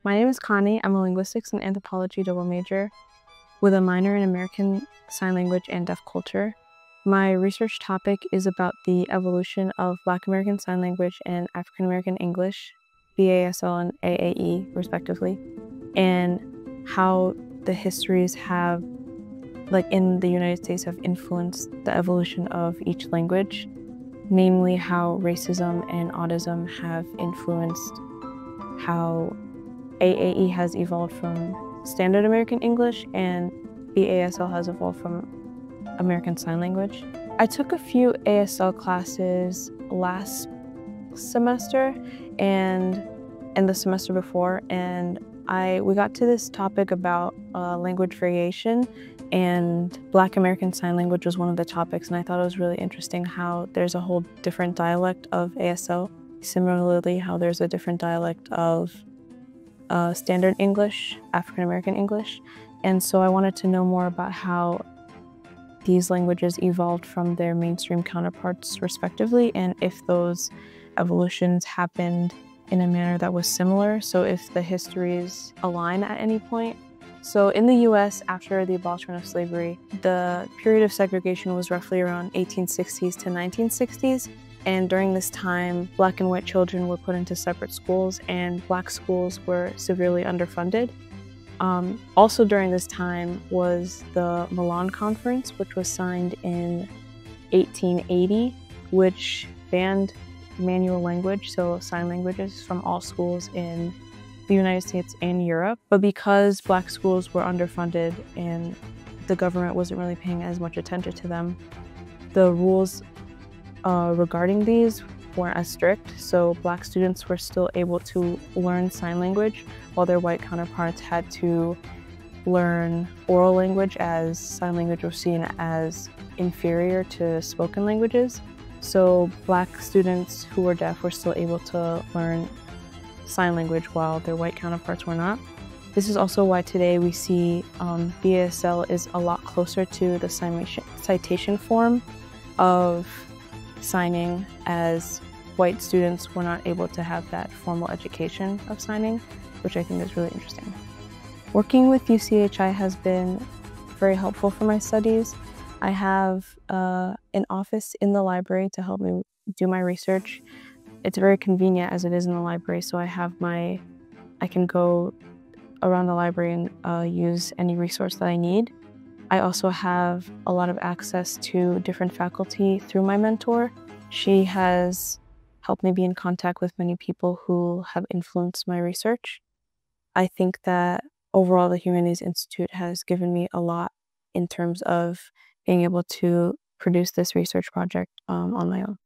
My name is Kanny. I'm a linguistics and anthropology double major with a minor in American Sign Language and Deaf Culture. My research topic is about the evolution of Black American Sign Language and African American English, BASL and AAE respectively, and how the histories have, in the United States, have influenced the evolution of each language, namely how racism and Audism have influenced how AAE has evolved from Standard American English and BASL has evolved from American Sign Language. I took a few ASL classes last semester and the semester before, and we got to this topic about language variation, and Black American Sign Language was one of the topics, and I thought it was really interesting how there's a whole different dialect of ASL. Similarly, how there's a different dialect of Standard English, African American English. And so I wanted to know more about how these languages evolved from their mainstream counterparts respectively, and if those evolutions happened in a manner that was similar, so if the histories align at any point. So in the US, after the abolishment of slavery, the period of segregation was roughly around 1860s to 1960s. And during this time, Black and white children were put into separate schools, and Black schools were severely underfunded. Also during this time was the Milan Conference, which was signed in 1880, which banned manual language, so sign languages, from all schools in the United States and Europe. But because Black schools were underfunded and the government wasn't really paying as much attention to them, the rules regarding these weren't as strict, so Black students were still able to learn sign language while their white counterparts had to learn oral language, as sign language was seen as inferior to spoken languages. So Black students who were deaf were still able to learn sign language while their white counterparts were not. This is also why today we see BASL is a lot closer to the citation form of signing, as white students were not able to have that formal education of signing, which I think is really interesting. Working with UCHI has been very helpful for my studies. I have an office in the library to help me do my research. It's very convenient as it is in the library, so I can go around the library and use any resource that I need. I also have a lot of access to different faculty through my mentor. She has helped me be in contact with many people who have influenced my research. I think that overall the Humanities Institute has given me a lot in terms of being able to produce this research project on my own.